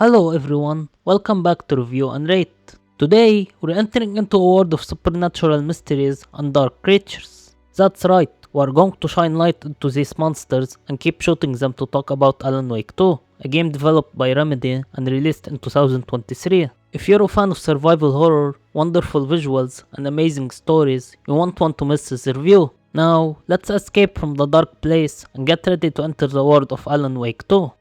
Hello everyone, welcome back to Review and Rate. Today, we're entering into a world of supernatural mysteries and dark creatures. That's right, we're going to shine light into these monsters and keep shooting them to talk about Alan Wake 2, a game developed by Remedy and released in 2023. If you're a fan of survival horror, wonderful visuals, and amazing stories, you won't want to miss this review. Now, let's escape from the dark place and get ready to enter the world of Alan Wake 2.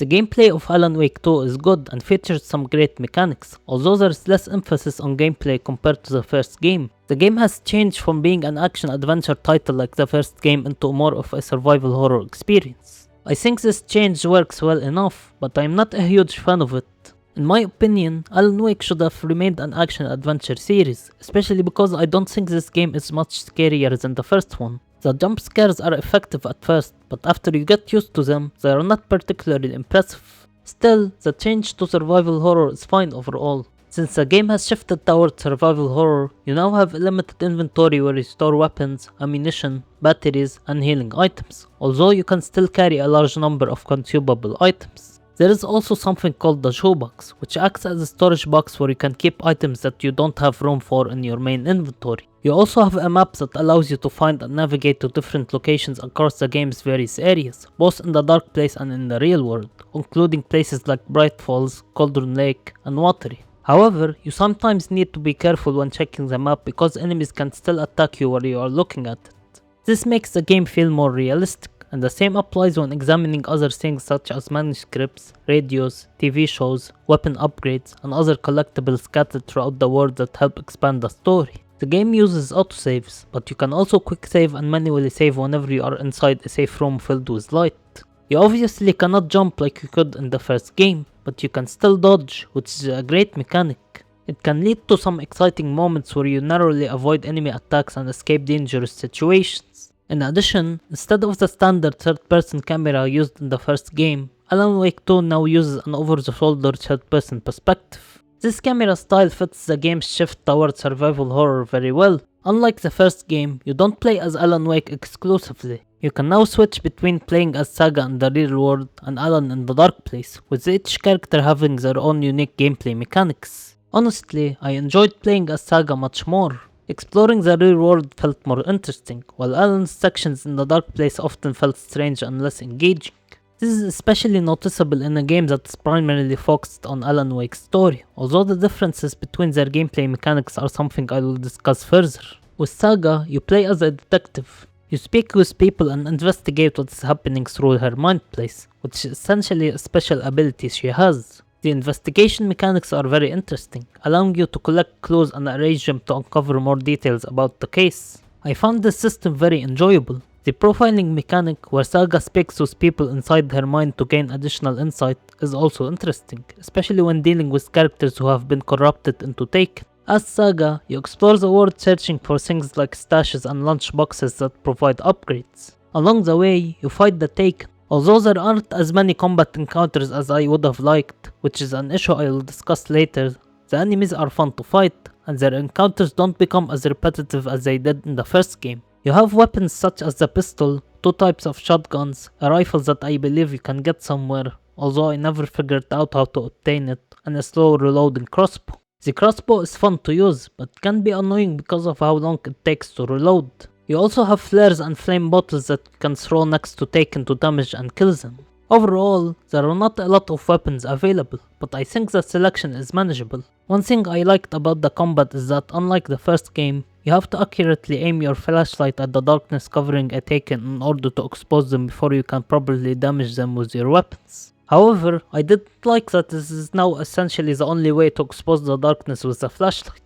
The gameplay of Alan Wake 2 is good and features some great mechanics, although there's less emphasis on gameplay compared to the first game. The game has changed from being an action-adventure title like the first game into more of a survival horror experience. I think this change works well enough, but I'm not a huge fan of it. In my opinion, Alan Wake should have remained an action-adventure series, especially because I don't think this game is much scarier than the first one. The jump scares are effective at first, but after you get used to them, they are not particularly impressive. Still, the change to survival horror is fine overall. Since the game has shifted towards survival horror, you now have a limited inventory where you store weapons, ammunition, batteries, and healing items, although you can still carry a large number of consumable items. There is also something called the shoebox, which acts as a storage box where you can keep items that you don't have room for in your main inventory. You also have a map that allows you to find and navigate to different locations across the game's various areas, both in the dark place and in the real world, including places like Bright Falls, Cauldron Lake, and Watery. However, you sometimes need to be careful when checking the map because enemies can still attack you while you are looking at it. This makes the game feel more realistic, and the same applies when examining other things such as manuscripts, radios, TV shows, weapon upgrades, and other collectibles scattered throughout the world that help expand the story. The game uses autosaves, but you can also quick save and manually save whenever you are inside a safe room filled with light. You obviously cannot jump like you could in the first game, but you can still dodge, which is a great mechanic. It can lead to some exciting moments where you narrowly avoid enemy attacks and escape dangerous situations. In addition, instead of the standard third-person camera used in the first game, Alan Wake 2 now uses an over-the-shoulder third-person perspective. This camera style fits the game's shift towards survival horror very well. Unlike the first game, you don't play as Alan Wake exclusively. You can now switch between playing as Saga in the real world and Alan in the dark place, with each character having their own unique gameplay mechanics. Honestly, I enjoyed playing as Saga much more. Exploring the real world felt more interesting, while Alan's sections in the dark place often felt strange and less engaging. This is especially noticeable in a game that is primarily focused on Alan Wake's story, although the differences between their gameplay mechanics are something I will discuss further. With Saga, you play as a detective. You speak with people and investigate what is happening through her mind place, which is essentially a special ability she has. The investigation mechanics are very interesting, allowing you to collect clues and arrange them to uncover more details about the case. I found this system very enjoyable. The profiling mechanic, where Saga speaks with people inside her mind to gain additional insight, is also interesting, especially when dealing with characters who have been corrupted into Taken. As Saga, you explore the world searching for things like stashes and lunch boxes that provide upgrades. Along the way, you fight the Taken. Although there aren't as many combat encounters as I would have liked, which is an issue I will discuss later, the enemies are fun to fight, and their encounters don't become as repetitive as they did in the first game. You have weapons such as the pistol, two types of shotguns, a rifle that I believe you can get somewhere, although I never figured out how to obtain it, and a slow reloading crossbow. The crossbow is fun to use, but can be annoying because of how long it takes to reload. You also have flares and flame bottles that you can throw next to Taken to damage and kill them. Overall, there are not a lot of weapons available, but I think the selection is manageable. One thing I liked about the combat is that unlike the first game, you have to accurately aim your flashlight at the darkness covering a Taken in order to expose them before you can properly damage them with your weapons. However, I did like that this is now essentially the only way to expose the darkness with the flashlight.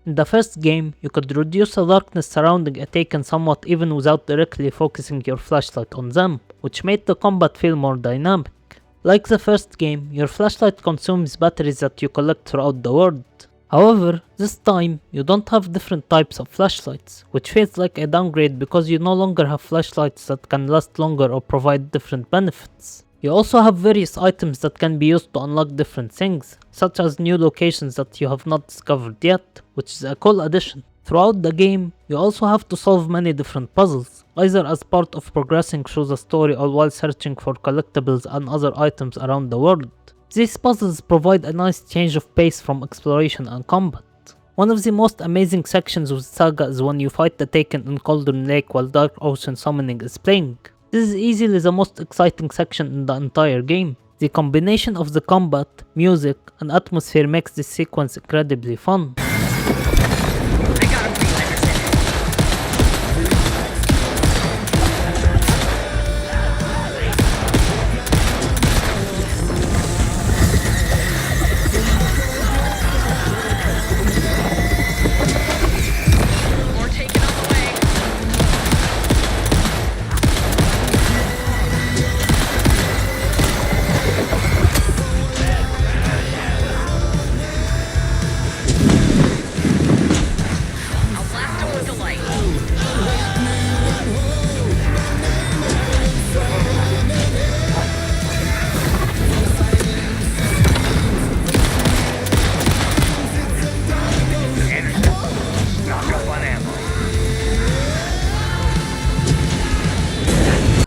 In the first game, you could reduce the darkness surrounding a Taken somewhat even without directly focusing your flashlight on them, which made the combat feel more dynamic. Like the first game, your flashlight consumes batteries that you collect throughout the world. However, this time, you don't have different types of flashlights, which feels like a downgrade because you no longer have flashlights that can last longer or provide different benefits. You also have various items that can be used to unlock different things, such as new locations that you have not discovered yet, which is a cool addition. Throughout the game, you also have to solve many different puzzles, either as part of progressing through the story or while searching for collectibles and other items around the world. These puzzles provide a nice change of pace from exploration and combat. One of the most amazing sections of the saga is when you fight the Taken in Cauldron Lake while Dark Ocean Summoning is playing. This is easily the most exciting section in the entire game. The combination of the combat, music, and atmosphere makes this sequence incredibly fun.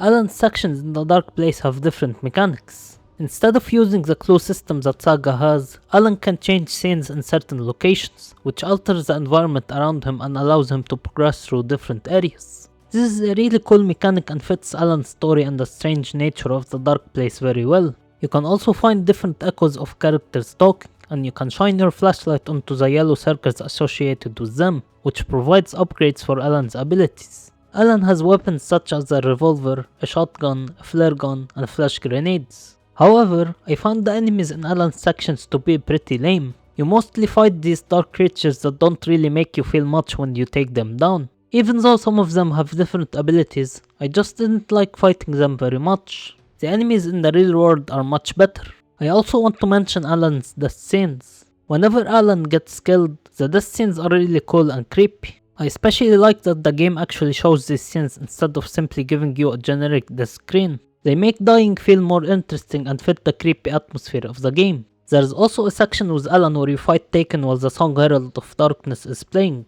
Alan's sections in the Dark Place have different mechanics. Instead of using the clue system that Saga has, Alan can change scenes in certain locations, which alters the environment around him and allows him to progress through different areas. This is a really cool mechanic and fits Alan's story and the strange nature of the Dark Place very well. You can also find different echoes of characters talking, and you can shine your flashlight onto the yellow circles associated with them, which provides upgrades for Alan's abilities. Alan has weapons such as a revolver, a shotgun, a flare gun, and flash grenades. However, I found the enemies in Alan's sections to be pretty lame. You mostly fight these dark creatures that don't really make you feel much when you take them down. Even though some of them have different abilities, I just didn't like fighting them very much. The enemies in the real world are much better. I also want to mention Alan's death scenes. Whenever Alan gets killed, the death scenes are really cool and creepy. I especially like that the game actually shows these scenes instead of simply giving you a generic death screen. They make dying feel more interesting and fit the creepy atmosphere of the game. There is also a section with Alan where you fight Taken while the song Herald of Darkness is playing.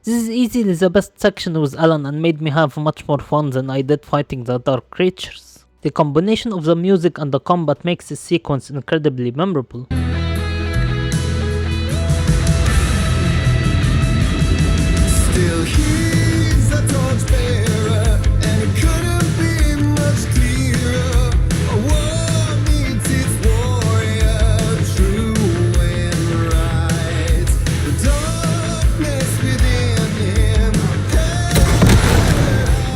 This is easily the best section with Alan and made me have much more fun than I did fighting the dark creatures. The combination of the music and the combat makes this sequence incredibly memorable. Still he's a torchbearer, and it couldn't be much clearer. A war needs its warrior, true and right. The darkness within him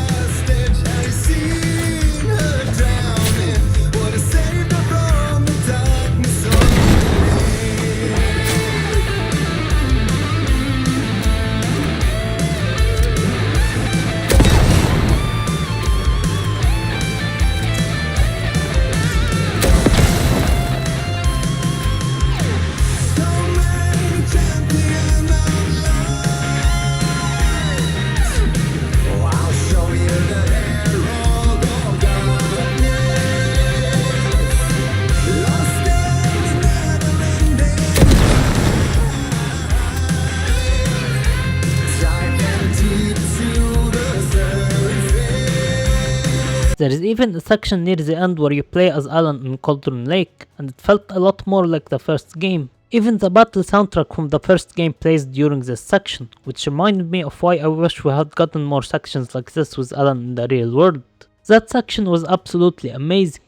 hostage, and he's seen her drowning. What has saved her from the darkness of There is even a section near the end where you play as Alan in Cauldron Lake, and it felt a lot more like the first game. Even the battle soundtrack from the first game plays during this section, which reminded me of why I wish we had gotten more sections like this with Alan in the real world. That section was absolutely amazing.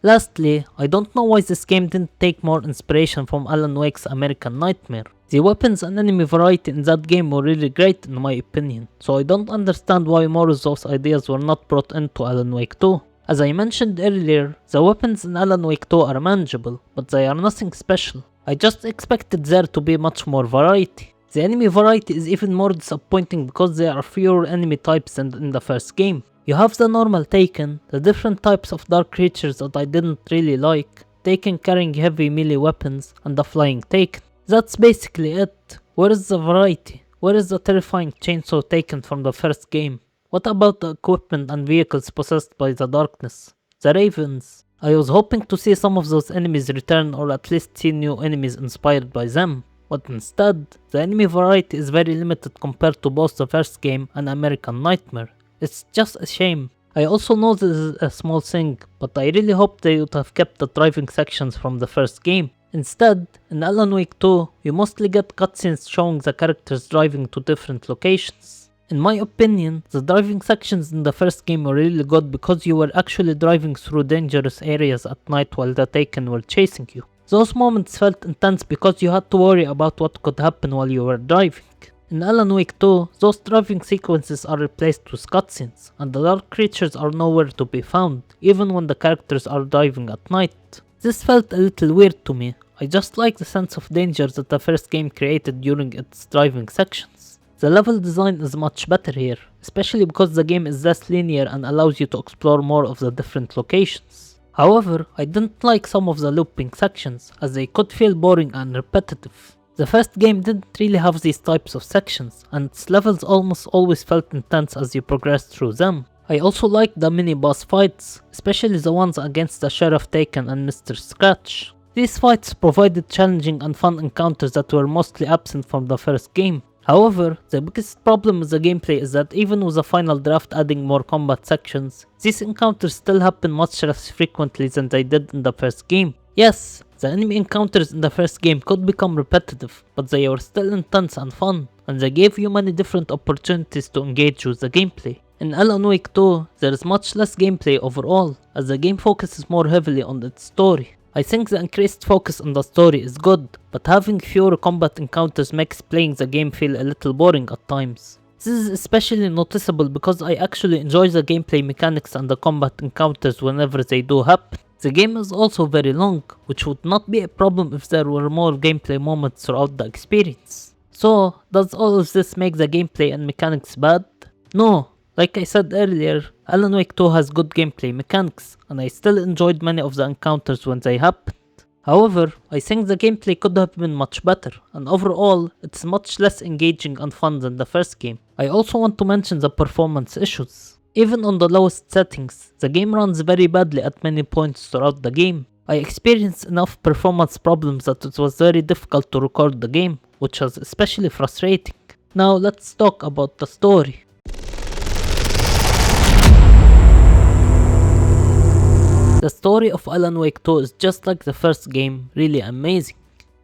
Lastly, I don't know why this game didn't take more inspiration from Alan Wake's American Nightmare. The weapons and enemy variety in that game were really great in my opinion, so I don't understand why more of those ideas were not brought into Alan Wake 2. As I mentioned earlier, the weapons in Alan Wake 2 are manageable, but they are nothing special. I just expected there to be much more variety. The enemy variety is even more disappointing because there are fewer enemy types than in the first game. You have the normal Taken, the different types of dark creatures that I didn't really like, Taken carrying heavy melee weapons, and the flying Taken. That's basically it. Where is the variety? Where is the terrifying chainsaw Taken from the first game? What about the equipment and vehicles possessed by the darkness? The ravens. I was hoping to see some of those enemies return or at least see new enemies inspired by them. But instead, the enemy variety is very limited compared to both the first game and American Nightmare. It's just a shame. I also know this is a small thing, but I really hope they would have kept the driving sections from the first game. Instead, in Alan Wake 2, you mostly get cutscenes showing the characters driving to different locations. In my opinion, the driving sections in the first game were really good because you were actually driving through dangerous areas at night while the Taken were chasing you. Those moments felt intense because you had to worry about what could happen while you were driving. In Alan Wake 2, those driving sequences are replaced with cutscenes, and the dark creatures are nowhere to be found, even when the characters are driving at night. This felt a little weird to me. I just like the sense of danger that the first game created during its driving sections. The level design is much better here, especially because the game is less linear and allows you to explore more of the different locations. However, I didn't like some of the looping sections, as they could feel boring and repetitive. The first game didn't really have these types of sections, and its levels almost always felt intense as you progressed through them. I also liked the mini boss fights, especially the ones against the Sheriff Taken and Mr. Scratch. These fights provided challenging and fun encounters that were mostly absent from the first game. However, the biggest problem with the gameplay is that even with the final draft adding more combat sections, these encounters still happen much less frequently than they did in the first game. Yes, the enemy encounters in the first game could become repetitive, but they were still intense and fun, and they gave you many different opportunities to engage with the gameplay. In Alan Wake 2, there is much less gameplay overall, as the game focuses more heavily on its story. I think the increased focus on the story is good, but having fewer combat encounters makes playing the game feel a little boring at times. This is especially noticeable because I actually enjoy the gameplay mechanics and the combat encounters whenever they do happen. The game is also very long, which would not be a problem if there were more gameplay moments throughout the experience. So, does all of this make the gameplay and mechanics bad? No. Like I said earlier, Alan Wake 2 has good gameplay mechanics, and I still enjoyed many of the encounters when they happened. However, I think the gameplay could have been much better, and overall, it's much less engaging and fun than the first game. I also want to mention the performance issues. Even on the lowest settings, the game runs very badly at many points throughout the game. I experienced enough performance problems that it was very difficult to record the game, which was especially frustrating. Now let's talk about the story. The story of Alan Wake 2 is just like the first game, really amazing.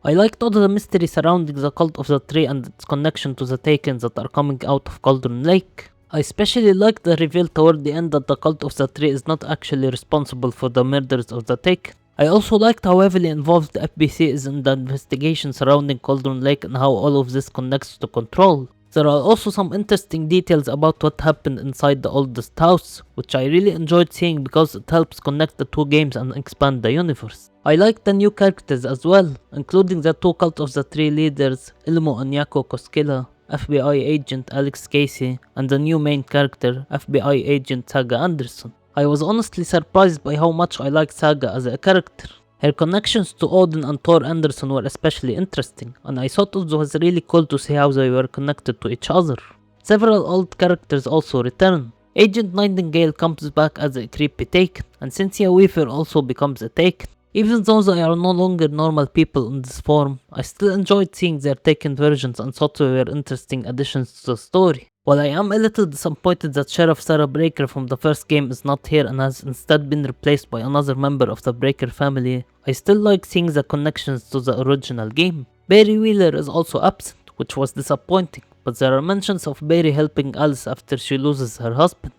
I liked all the mystery surrounding the cult of the tree and its connection to the Taken that are coming out of Cauldron Lake. I especially liked the reveal toward the end that the cult of the tree is not actually responsible for the murders of the Taken. I also liked how heavily involved the FBC is in the investigation surrounding Cauldron Lake and how all of this connects to Control. There are also some interesting details about what happened inside the oldest house, which I really enjoyed seeing because it helps connect the two games and expand the universe. I liked the new characters as well, including the two Cult of the Tree leaders, Ilmo and Yako Koskela, FBI agent Alex Casey, and the new main character, FBI agent Saga Anderson. I was honestly surprised by how much I liked Saga as a character. Her connections to Odin and Thor Anderson were especially interesting, and I thought it was really cool to see how they were connected to each other. Several old characters also return. Agent Nightingale comes back as a creepy Taken, and Cynthia Weaver also becomes a Taken. Even though they are no longer normal people in this form, I still enjoyed seeing their Taken versions and thought they were interesting additions to the story. While I am a little disappointed that Sheriff Sarah Breaker from the first game is not here and has instead been replaced by another member of the Breaker family, I still like seeing the connections to the original game. Barry Wheeler is also absent, which was disappointing, but there are mentions of Barry helping Alice after she loses her husband.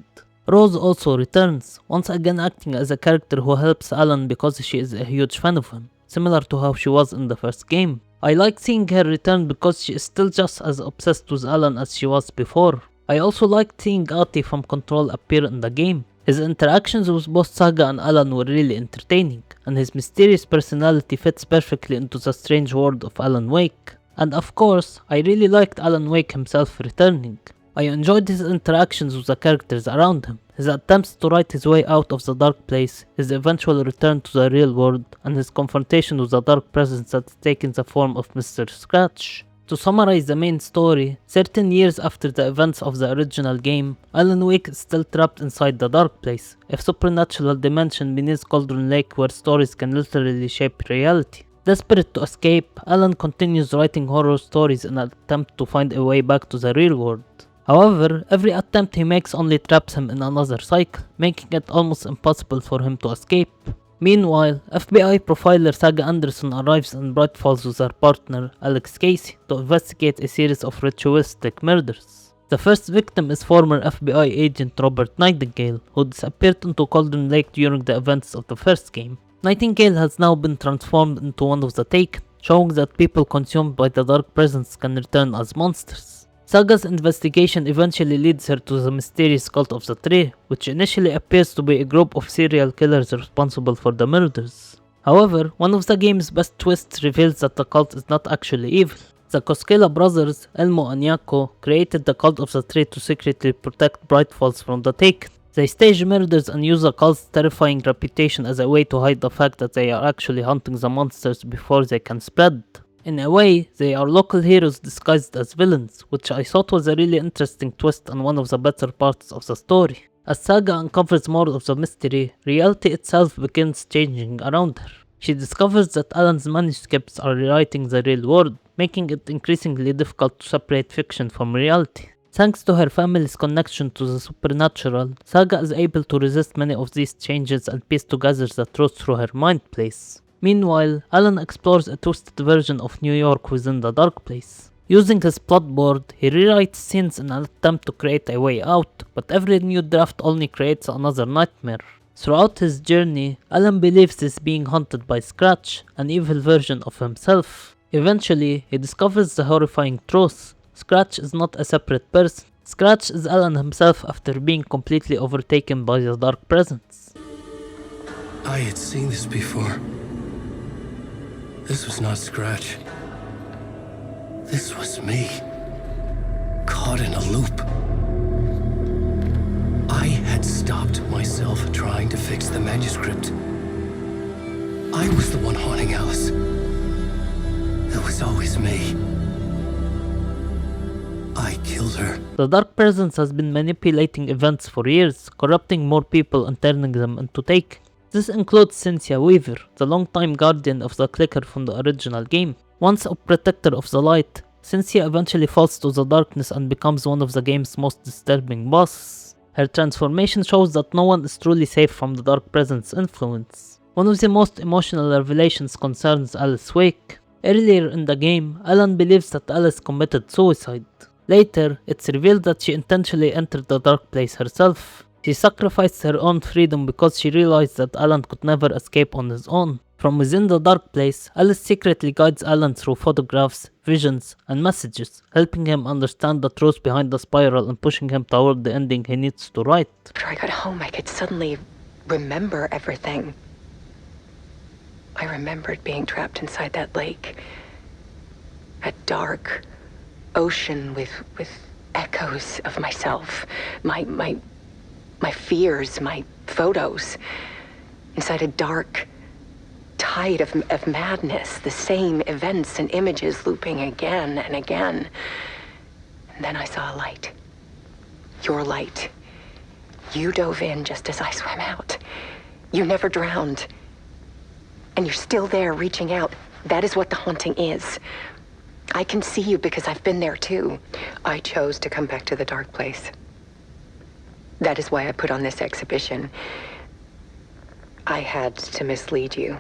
Rose also returns, once again acting as a character who helps Alan because she is a huge fan of him, similar to how she was in the first game. I like seeing her return because she is still just as obsessed with Alan as she was before. I also liked seeing Ati from Control appear in the game. His interactions with both Saga and Alan were really entertaining, and his mysterious personality fits perfectly into the strange world of Alan Wake. And of course, I really liked Alan Wake himself returning. I enjoyed his interactions with the characters around him, his attempts to write his way out of the dark place, his eventual return to the real world, and his confrontation with the dark presence that's taken the form of Mr. Scratch. To summarize the main story, 13 years after the events of the original game, Alan Wake is still trapped inside the dark place, a supernatural dimension beneath Cauldron Lake where stories can literally shape reality. Desperate to escape, Alan continues writing horror stories in an attempt to find a way back to the real world. However, every attempt he makes only traps him in another cycle, making it almost impossible for him to escape. Meanwhile, FBI profiler Saga Anderson arrives in Bright Falls with her partner, Alex Casey, to investigate a series of ritualistic murders. The first victim is former FBI agent Robert Nightingale, who disappeared into Cauldron Lake during the events of the first game. Nightingale has now been transformed into one of the Taken, showing that people consumed by the dark presence can return as monsters. Saga's investigation eventually leads her to the mysterious cult of the Tree, which initially appears to be a group of serial killers responsible for the murders. However, one of the game's best twists reveals that the cult is not actually evil. The Koskela brothers, Elmo and Yako, created the cult of the Tree to secretly protect Bright Falls from the Taken. They stage murders and use the cult's terrifying reputation as a way to hide the fact that they are actually hunting the monsters before they can spread. In a way, they are local heroes disguised as villains, which I thought was a really interesting twist and one of the better parts of the story. As Saga uncovers more of the mystery, reality itself begins changing around her. She discovers that Alan's manuscripts are rewriting the real world, making it increasingly difficult to separate fiction from reality. Thanks to her family's connection to the supernatural, Saga is able to resist many of these changes and piece together the truth through her mind place. Meanwhile, Alan explores a twisted version of New York within the dark place. Using his plot board, he rewrites scenes in an attempt to create a way out, but every new draft only creates another nightmare. Throughout his journey, Alan believes he's being hunted by Scratch, an evil version of himself. Eventually, he discovers the horrifying truth. Scratch is not a separate person. Scratch is Alan himself after being completely overtaken by the dark presence. I had seen this before. This was not Scratch. This was me. Caught in a loop. I had stopped myself trying to fix the manuscript. I was the one haunting Alice. It was always me. I killed her. The dark presence has been manipulating events for years, corrupting more people and turning them into Taken. This includes Cynthia Weaver, the longtime guardian of the clicker from the original game. Once a protector of the light, Cynthia eventually falls to the darkness and becomes one of the game's most disturbing bosses. Her transformation shows that no one is truly safe from the dark presence influence. One of the most emotional revelations concerns Alice Wake. Earlier in the game, Alan believes that Alice committed suicide. Later, it's revealed that she intentionally entered the dark place herself. She sacrificed her own freedom because she realized that Alan could never escape on his own. From within the dark place, Alice secretly guides Alan through photographs, visions, and messages, helping him understand the truth behind the spiral and pushing him toward the ending he needs to write. After I got home, I could suddenly remember everything. I remembered being trapped inside that lake. A dark ocean with echoes of myself. My fears, my photos. Inside a dark tide of madness. The same events and images looping again and again. And then I saw a light. Your light. You dove in just as I swam out. You never drowned. And you're still there reaching out. That is what the haunting is. I can see you because I've been there too. I chose to come back to the dark place. That is why I put on this exhibition. I had to mislead you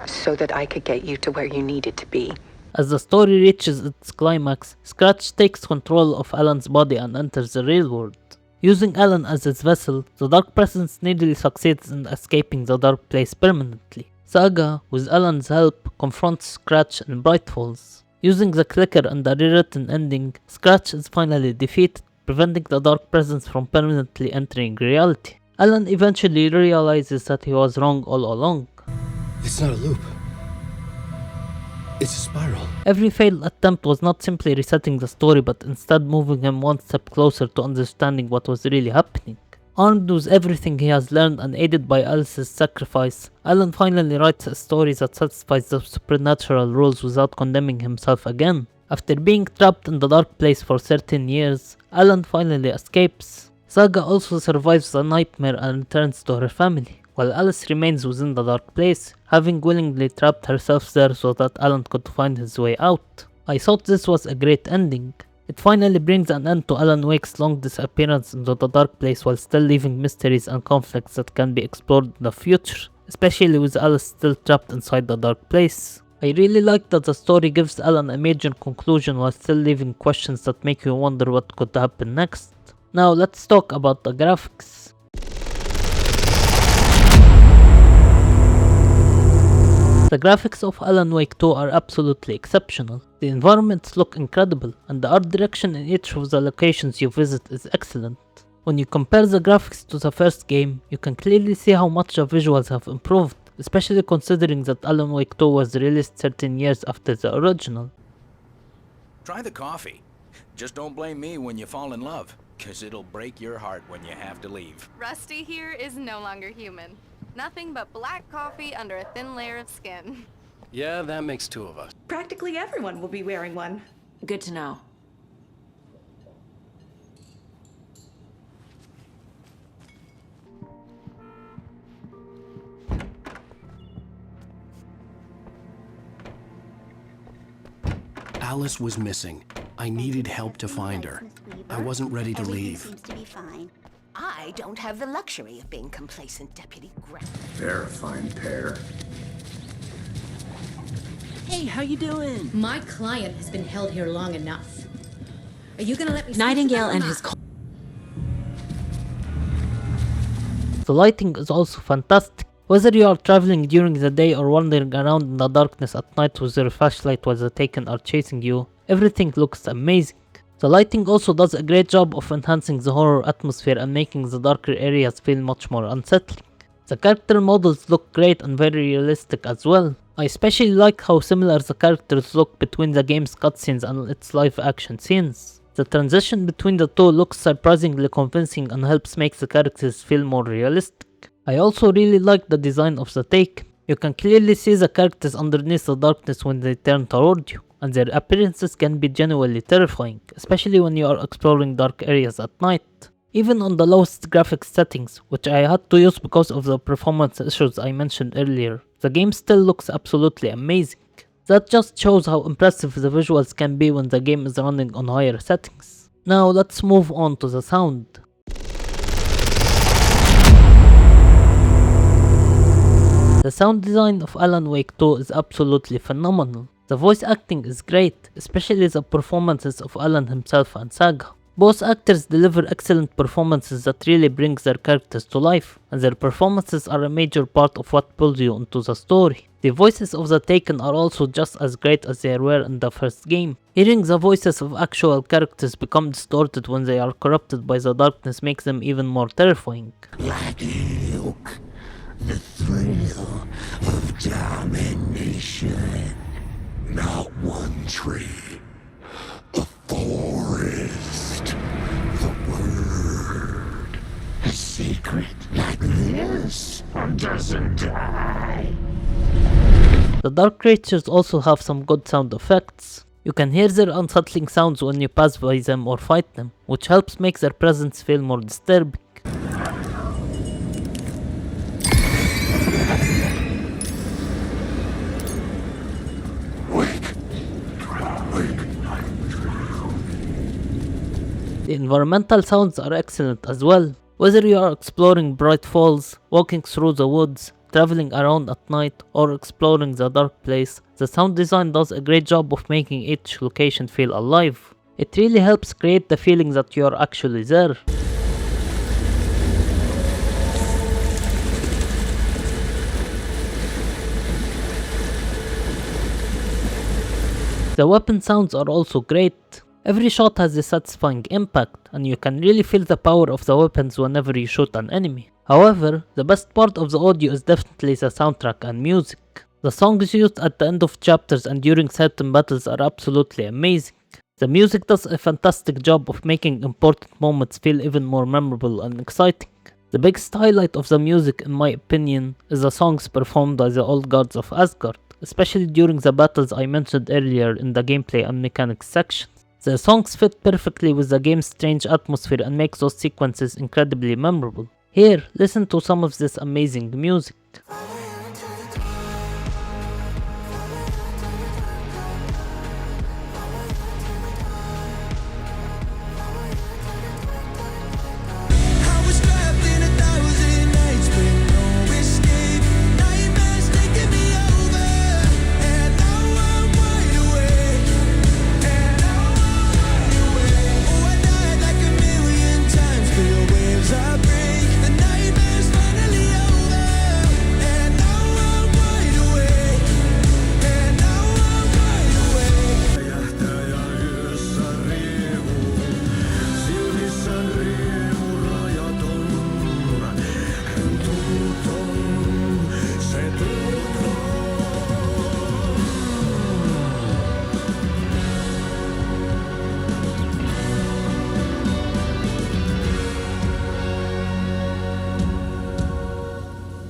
so that I could get you to where you needed to be. As the story reaches its climax, Scratch takes control of Alan's body and enters the real world. Using Alan as his vessel, the dark presence nearly succeeds in escaping the dark place permanently. Saga, with Alan's help, confronts Scratch in Bright Falls. Using the clicker and the rewritten ending, Scratch is finally defeated, preventing the dark presence from permanently entering reality. Alan eventually realizes that he was wrong all along. It's not a loop. It's a spiral. Every failed attempt was not simply resetting the story, but instead moving him one step closer to understanding what was really happening. Armed with everything he has learned and aided by Alice's sacrifice, Alan finally writes a story that satisfies the supernatural rules without condemning himself again. After being trapped in the dark place for 13 years, Alan finally escapes. Saga also survives the nightmare and returns to her family, while Alice remains within the dark place, having willingly trapped herself there so that Alan could find his way out. I thought this was a great ending. It finally brings an end to Alan Wake's long disappearance into the dark place while still leaving mysteries and conflicts that can be explored in the future, especially with Alice still trapped inside the dark place. I really like that the story gives Alan a major conclusion while still leaving questions that make you wonder what could happen next. Now let's talk about the graphics. The graphics of Alan Wake 2 are absolutely exceptional. The environments look incredible, and the art direction in each of the locations you visit is excellent. When you compare the graphics to the first game, you can clearly see how much the visuals have improved, especially considering that Alan Wake 2 was released 13 years after the original. Try the coffee. Just don't blame me when you fall in love, 'cause it'll break your heart when you have to leave. Rusty here is no longer human. Nothing but black coffee under a thin layer of skin. Yeah, that makes two of us. Practically everyone will be wearing one. Good to know. Alice was missing. I needed help to find her. I wasn't ready to leave. Seems to be fine. I don't have the luxury of being complacent, Deputy Grant. They're a fine pair. Hey, how you doing? My client has been held here long enough. Are you gonna let me Nightingale and his... The lighting is also fantastic. Whether you are traveling during the day or wandering around in the darkness at night with your flashlight while the Taken are chasing you, everything looks amazing. The lighting also does a great job of enhancing the horror atmosphere and making the darker areas feel much more unsettling. The character models look great and very realistic as well. I especially like how similar the characters look between the game's cutscenes and its live action scenes. The transition between the two looks surprisingly convincing and helps make the characters feel more realistic. I also really like the design of the Taken. You can clearly see the characters underneath the darkness when they turn toward you, and their appearances can be genuinely terrifying, especially when you are exploring dark areas at night. Even on the lowest graphics settings, which I had to use because of the performance issues I mentioned earlier, the game still looks absolutely amazing. That just shows how impressive the visuals can be when the game is running on higher settings. Now let's move on to the sound. The sound design of Alan Wake 2 is absolutely phenomenal. The voice acting is great, especially the performances of Alan himself and Saga. Both actors deliver excellent performances that really bring their characters to life, and their performances are a major part of what pulls you into the story. The voices of the Taken are also just as great as they were in the first game. Hearing the voices of actual characters become distorted when they are corrupted by the darkness makes them even more terrifying. Like Luke, the thrill of domination. Not one tree, a forest, the word. A secret like this doesn't die. The dark creatures also have some good sound effects. You can hear their unsettling sounds when you pass by them or fight them, which helps make their presence feel more disturbing. The environmental sounds are excellent as well. Whether you are exploring bright falls, walking through the woods, traveling around at night, or exploring the dark place, the sound design does a great job of making each location feel alive. It really helps create the feeling that you are actually there. The weapon sounds are also great. Every shot has a satisfying impact, and you can really feel the power of the weapons whenever you shoot an enemy. However, the best part of the audio is definitely the soundtrack and music. The songs used at the end of chapters and during certain battles are absolutely amazing. The music does a fantastic job of making important moments feel even more memorable and exciting. The biggest highlight of the music, in my opinion, is the songs performed by the old gods of Asgard, especially during the battles I mentioned earlier in the gameplay and mechanics section. The songs fit perfectly with the game's strange atmosphere and make those sequences incredibly memorable. Here, listen to some of this amazing music.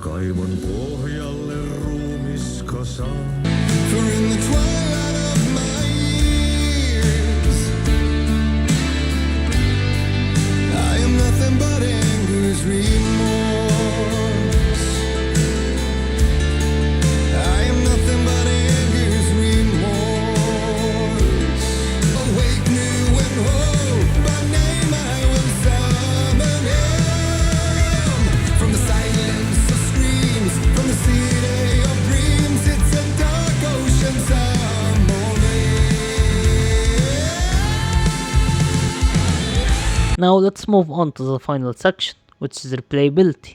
Kaivon pohjalle ruumiskasaan. For in the twilight of my years, I am nothing but anger's remorse. I am nothing but anger's remorse. Awake new and whole, by name I will summon him. From the silence of screams, from the city of dreams, it's a dark ocean summoning. Now let's move on to the final section, which is replayability.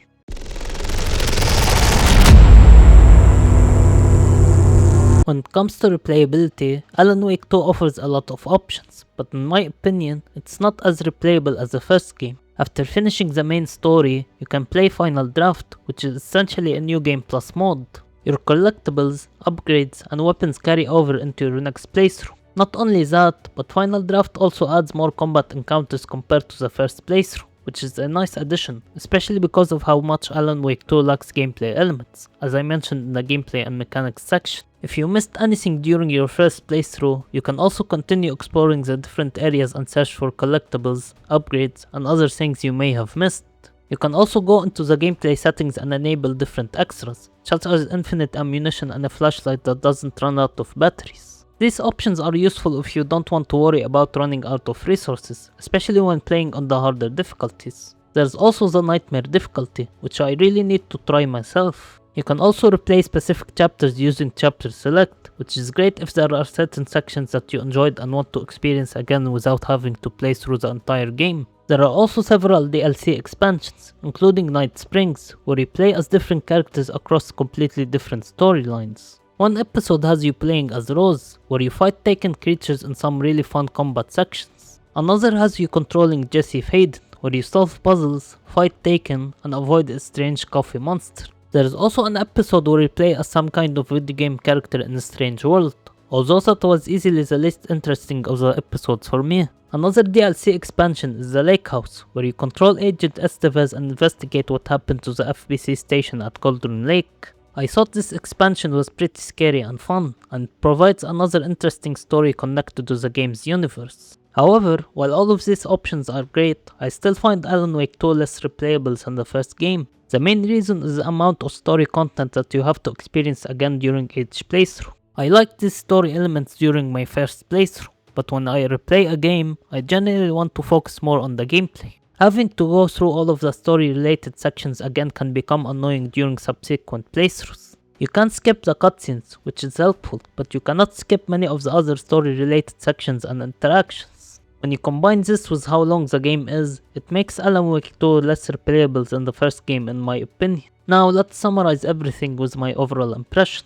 When it comes to replayability, Alan Wake 2 offers a lot of options, but in my opinion, it's not as replayable as the first game. After finishing the main story, you can play Final Draft, which is essentially a new game plus mode. Your collectibles, upgrades, and weapons carry over into your next playthrough. Not only that, but Final Draft also adds more combat encounters compared to the first playthrough, which is a nice addition, especially because of how much Alan Wake 2 lacks gameplay elements, as I mentioned in the gameplay and mechanics section. If you missed anything during your first playthrough, you can also continue exploring the different areas and search for collectibles, upgrades, and other things you may have missed. You can also go into the gameplay settings and enable different extras, such as infinite ammunition and a flashlight that doesn't run out of batteries. These options are useful if you don't want to worry about running out of resources, especially when playing on the harder difficulties. There's also the Nightmare difficulty, which I really need to try myself. You can also replay specific chapters using chapter select, which is great if there are certain sections that you enjoyed and want to experience again without having to play through the entire game. There are also several DLC expansions, including Night Springs, where you play as different characters across completely different storylines. One episode has you playing as Rose, where you fight taken creatures in some really fun combat sections. Another has you controlling Jesse Faden, where you solve puzzles, fight taken, and avoid a strange coffee monster. There is also an episode where you play as some kind of video game character in a strange world, although that was easily the least interesting of the episodes for me. Another DLC expansion is the Lake House, where you control Agent Estevez and investigate what happened to the FBC station at Cauldron Lake. I thought this expansion was pretty scary and fun, and provides another interesting story connected to the game's universe. However, while all of these options are great, I still find Alan Wake 2 less replayable than the first game. The main reason is the amount of story content that you have to experience again during each playthrough. I liked these story elements during my first playthrough, but when I replay a game, I generally want to focus more on the gameplay. Having to go through all of the story related sections again can become annoying during subsequent playthroughs. You can skip the cutscenes, which is helpful, but you cannot skip many of the other story related sections and interactions. When you combine this with how long the game is, it makes Alan Wake 2 less replayable than the first game in my opinion. Now let's summarize everything with my overall impression.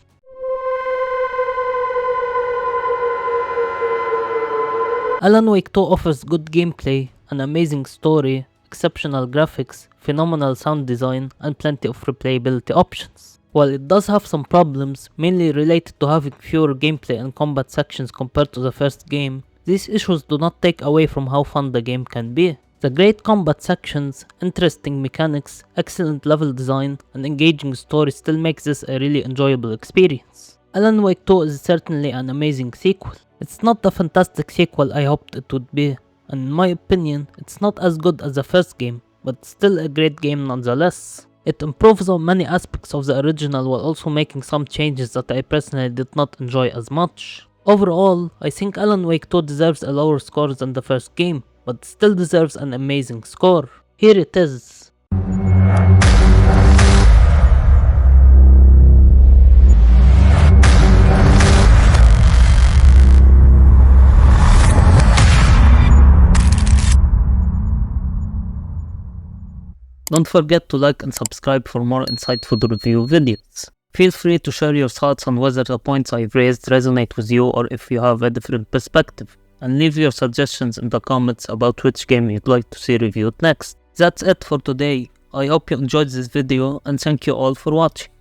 Alan Wake 2 offers good gameplay, an amazing story, exceptional graphics, phenomenal sound design, and plenty of replayability options. While it does have some problems, mainly related to having fewer gameplay and combat sections compared to the first game, these issues do not take away from how fun the game can be. The great combat sections, interesting mechanics, excellent level design, and engaging story still makes this a really enjoyable experience. Alan Wake 2 is certainly an amazing sequel. It's not the fantastic sequel I hoped it would be, and in my opinion, it's not as good as the first game, but still a great game nonetheless. It improves on many aspects of the original while also making some changes that I personally did not enjoy as much. Overall, I think Alan Wake 2 deserves a lower score than the first game, but still deserves an amazing score. Here it is. Don't forget to like and subscribe for more insightful review videos. Feel free to share your thoughts on whether the points I've raised resonate with you or if you have a different perspective, and leave your suggestions in the comments about which game you'd like to see reviewed next. That's it for today. I hope you enjoyed this video and thank you all for watching.